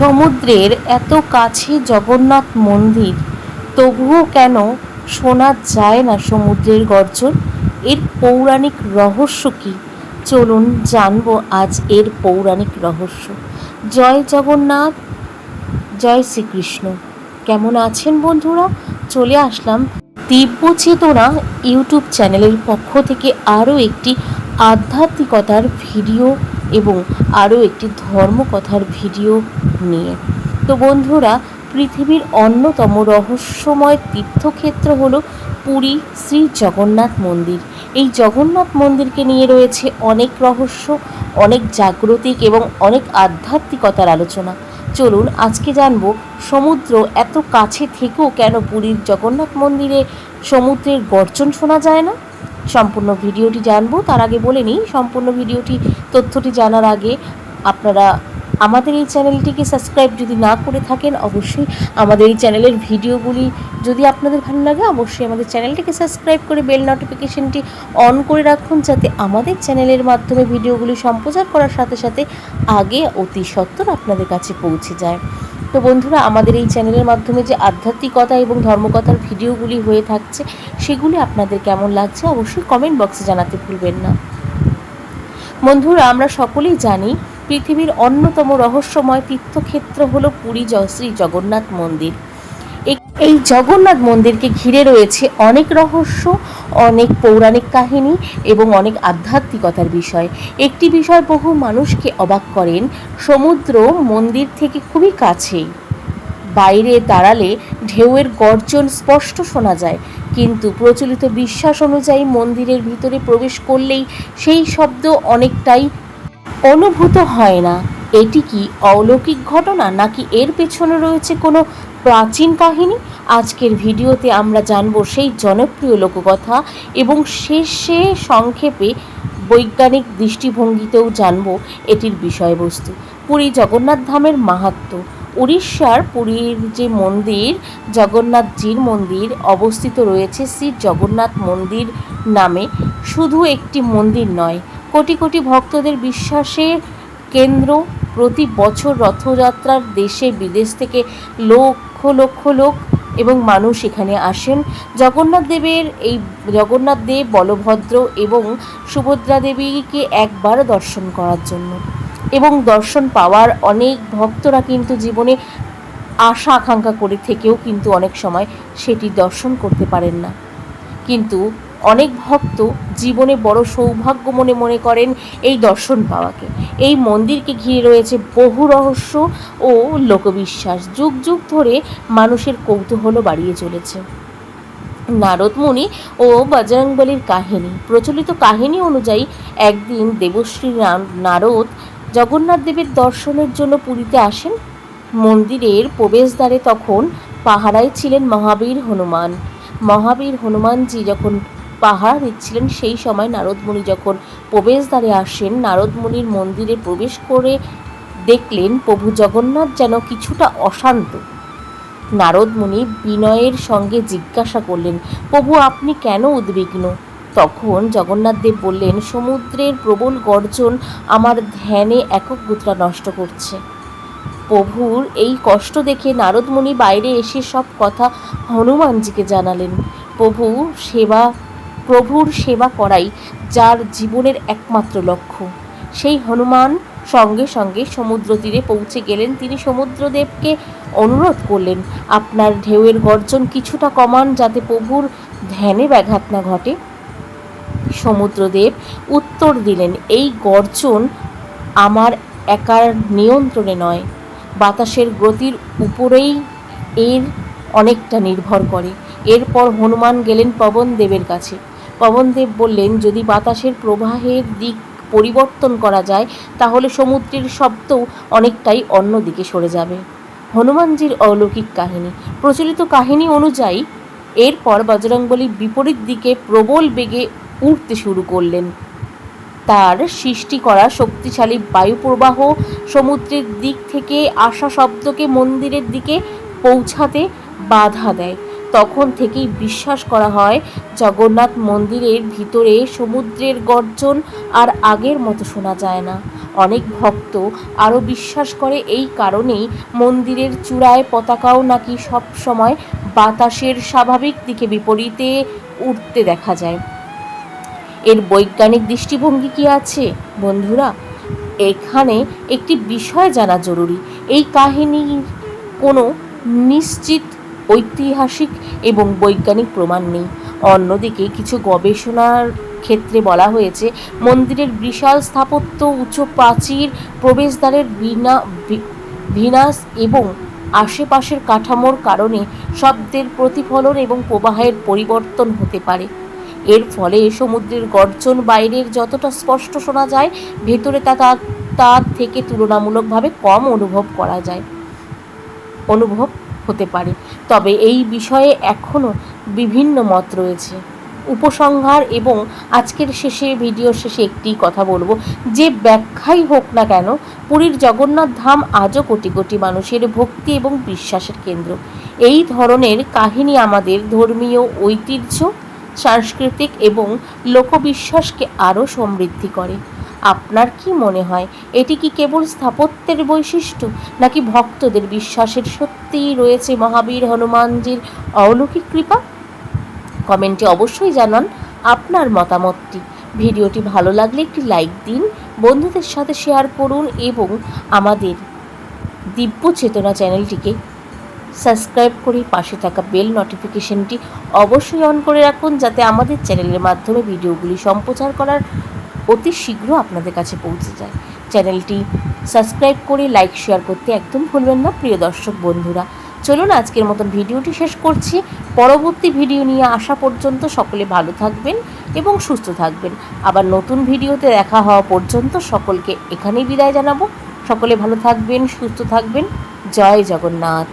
সমুদ্রের এত কাছে জগন্নাথ মন্দির, তবুও কেন শোনা যায় না সমুদ্রের গর্জন? এর পৌরাণিক রহস্য কী? চলুন জানবো আজ এর পৌরাণিক রহস্য। জয় জগন্নাথ, জয় শ্রীকৃষ্ণ। কেমন আছেন বন্ধুরা? চলে আসলাম দিব্য চেতনা ইউটিউব চ্যানেলের পক্ষ থেকে আরও একটি আধ্যাত্মিকতার ভিডিও এবং আরও একটি ধর্মকথার ভিডিও নিয়ে। তো বন্ধুরা, পৃথিবীর অন্যতম রহস্যময় তীর্থক্ষেত্র হলো পুরী শ্রী জগন্নাথ মন্দির। এই জগন্নাথ মন্দিরকে নিয়ে রয়েছে অনেক রহস্য, অনেক জাগ্রতিক এবং অনেক আধ্যাত্মিকতার আলোচনা। চলুন আজকে জানবো সমুদ্র এত কাছে থেকেও কেন পুরীর জগন্নাথ মন্দিরে সমুদ্রের গর্জন শোনা যায় না। সম্পূর্ণ ভিডিওটি জানবো। তার আগে বলে নিই, সম্পূর্ণ তথ্যটি জানার আগে আপনারা আমাদের এই চ্যানেলটিকে সাবস্ক্রাইব যদি না করে থাকেন, অবশ্যই আমাদের এই চ্যানেলের ভিডিওগুলি যদি আপনাদের ভালো লাগে, অবশ্যই আমাদের চ্যানেলটিকে সাবস্ক্রাইব করে বেল নোটিফিকেশনটি অন করে রাখুন, যাতে আমাদের চ্যানেলের মাধ্যমে ভিডিওগুলি সম্প্রচার করার সাথে সাথে আগে অতি সত্বর আপনাদের কাছে পৌঁছে যায়। তো বন্ধুরা, আমাদের এই চ্যানেলের মাধ্যমে যে আধ্যাত্মিকতা এবং ধর্মকথার ভিডিওগুলি হয়ে থাকছে, সেগুলি আপনাদের কেমন লাগছে অবশ্যই কমেন্ট বক্সে জানাতে ভুলবেন না। বন্ধুরা, আমরা সকলেই জানি পৃথিবীর অন্যতম রহস্যময় তীর্থক্ষেত্র হলো পুরী শ্রী জগন্নাথ মন্দির। এই জগন্নাথ মন্দিরকে ঘিরে রয়েছে অনেক রহস্য, অনেক পৌরাণিক কাহিনী এবং অনেক আধ্যাত্মিকতার বিষয়। একটি বিষয় বহু মানুষকে অবাক করেন, সমুদ্র মন্দির থেকে খুবই কাছেই। বাইরে দাঁড়ালে ঢেউয়ের গর্জন স্পষ্ট শোনা যায়, কিন্তু প্রচলিত বিশ্বাস অনুযায়ী মন্দিরের ভিতরে প্রবেশ করলেই সেই শব্দ অনেকটাই অনুভূত হয় না। এটি কি অলৌকিক ঘটনা, নাকি এর পেছনে রয়েছে কোনো প্রাচীন কাহিনী? আজকের ভিডিওতে আমরা জানব সেই জনপ্রিয় লোককথা এবং শেষে সংক্ষেপে বৈজ্ঞানিক দৃষ্টিভঙ্গিতেও জানব এটির বিষয়বস্তু। পুরী জগন্নাথ ধামের মাহাত্ম্য। উড়িষ্যার পুরীর যে মন্দির, জগন্নাথজির মন্দির অবস্থিত রয়েছে শ্রী জগন্নাথ মন্দির নামে। শুধু একটি মন্দির নয়, কোটি কোটি ভক্তদের বিশ্বাসের কেন্দ্র। প্রতি বছর রথযাত্রার দেশে বিদেশ থেকে লক্ষ লক্ষ লোক এবং মানুষ এখানে আসেন জগন্নাথ দেব, বলভদ্র এবং সুভদ্রা দেবীকে একবার দর্শন করার জন্য। এবং দর্শন পাওয়ার অনেক ভক্তরা কিন্তু জীবনে আশা আকাঙ্ক্ষা করে থেকেও কিন্তু অনেক সময় সেটি দর্শন করতে পারেন না। কিন্তু অনেক ভক্ত জীবনে বড় সৌভাগ্য মনে করেন এই দর্শন পাওয়াকে। এই মন্দিরকে ঘিরে রয়েছে বহু রহস্য ও লোকবিশ্বাস, যুগ যুগ ধরে মানুষের কৌতূহল বাড়িয়ে চলেছে। নারদ মুনি ও বজরংবলীর কাহিনী। প্রচলিত কাহিনী অনুযায়ী একদিন দেবশ্রী নারদ জগন্নাথ দেবের দর্শনের জন্য পুরীতে আসেন। মন্দিরের প্রবেশদ্বারে তখন পাহারায় ছিলেন মহাবীর হনুমানজি যখন পাহারা দিচ্ছিলেন, সেই সময় নারদ মুনি যখন প্রবেশদ্বারে আসেন, নারদ মুনির মন্দিরে প্রবেশ করে দেখলেন প্রভু জগন্নাথ যেন কিছুটা অশান্ত। নারদ মুনি বিনয়ের সঙ্গে জিজ্ঞাসা করলেন, প্রভু আপনি কেন উদ্বিগ্ন? তখন জগন্নাথ দেব বললেন, সমুদ্রের প্রবল গর্জন আমার ধ্যানে একগ্রতা নষ্ট করছে। প্রভুর এই কষ্ট দেখে নারদ মুনি বাইরে এসে সব কথা হনুমানজিকে জানালেন। প্রভুর সেবা করাই যার জীবনের একমাত্র লক্ষ্য। সেই হনুমান সঙ্গে সঙ্গে সমুদ্র তীরে পৌঁছে গেলেন। তিনি সমুদ্রদেবকে অনুরোধ করলেন, আপনার ঢেউয়ের গর্জন কিছুটা কমান, যাতে প্রভুর ধ্যানে ব্যাঘাত না ঘটে। সমুদ্রদেব উত্তর দিলেন, এই গর্জন আমার একার নিয়ন্ত্রণে নয়, বাতাসের গতির উপরেই এর অনেকটা নির্ভর করে। এরপর হনুমান গেলেন পবনদেবের কাছে। পবনদেব বললেন, যদি বাতাসের প্রবাহের দিক পরিবর্তন করা যায়, তাহলে সমুদ্রের শব্দও অনেকটাই অন্যদিকে সরে যাবে। হনুমানজির অলৌকিক কাহিনী। প্রচলিত কাহিনী অনুযায়ী এরপর বজরংবলী বিপরীত দিকে প্রবল বেগে উঠতে শুরু করলেন। তার সৃষ্টি করা শক্তিশালী বায়ুপ্রবাহ সমুদ্রের দিক থেকে আসা শব্দকে মন্দিরের দিকে পৌঁছাতে বাধা দেয়। তখন থেকেই বিশ্বাস করা হয় জগন্নাথ মন্দিরের ভিতরে সমুদ্রের গর্জন আর আগের মতো শোনা যায় না। অনেক ভক্ত আরও বিশ্বাস করে এই কারণেই মন্দিরের চূড়ায় পতাকাও নাকি সব সময় বাতাসের স্বাভাবিক দিকে বিপরীতে উঠতে দেখা যায়। এর বৈজ্ঞানিক দৃষ্টিভঙ্গি কি আছে বন্ধুরা? এখানে একটি বিষয় জানা জরুরি। এই কাহিনীর কোনো নিশ্চিত ঐতিহাসিক এবং বৈজ্ঞানিক প্রমাণ নেই। অন্যদিকে কিছু গবেষণার ক্ষেত্রে বলা হয়েছে মন্দিরের বিশাল স্থাপত্য, উঁচু প্রাচীর, প্রবেশদ্বারের বিন্যাস এবং আশেপাশের কাঠামোর কারণে শব্দের প্রতিফলন এবং প্রবাহের পরিবর্তন হতে পারে। এর ফলে সমুদ্রের গর্জন বাইরের যতটা স্পষ্ট শোনা যায়, ভেতরে তার থেকে তুলনামূলকভাবে কম অনুভব হতে পারে। তবে এই বিষয়ে এখনও বিভিন্ন মত রয়েছে। উপসংহার এবং আজকের ভিডিওর শেষে একটি কথা বলবো, যে ব্যাখ্যাই হোক না কেন, পুরীর জগন্নাথ ধাম আজও কোটি কোটি মানুষের ভক্তি এবং বিশ্বাসের কেন্দ্র। এই ধরনের কাহিনী আমাদের ধর্মীয় ঐতিহ্য, সাংস্কৃতিক এবং লোকবিশ্বাসকে আরও সমৃদ্ধি করে। আপনার কি মনে হয়, এটি কি কেবল স্থাপত্যের বৈশিষ্ট্য, নাকি ভক্তদের বিশ্বাসের সত্যিই রয়েছে মহাবীর হনুমানজির অলৌকিক কৃপা? কমেন্টে অবশ্যই জানান আপনার মতামতটি। ভিডিওটি ভালো লাগলে একটি লাইক দিন, বন্ধুদের সাথে শেয়ার করুন এবং আমাদের দিব্য চেতনা চ্যানেলটিকে সাবস্ক্রাইব করে পাশে থাকা বেল নোটিফিকেশনটি অবশ্যই অন করে রাখুন, যাতে আমাদের চ্যানেলের মাধ্যমে ভিডিওগুলি সম্প্রচার করার অতি শীঘ্র আপনাদের কাছে পৌঁছে যায়। চ্যানেলটি সাবস্ক্রাইব করে লাইক শেয়ার করতে একদম ভুলবেন না প্রিয় দর্শক বন্ধুরা। চলুন আজকের মতন ভিডিওটি শেষ করছি। পরবর্তী ভিডিও নিয়ে আসা পর্যন্ত সকলে ভালো থাকবেন এবং সুস্থ থাকবেন। আবার নতুন ভিডিওতে দেখা হওয়া পর্যন্ত সকলকে এখানেই বিদায় জানাবো। সকলে ভালো থাকবেন, সুস্থ থাকবেন। জয় জগন্নাথ।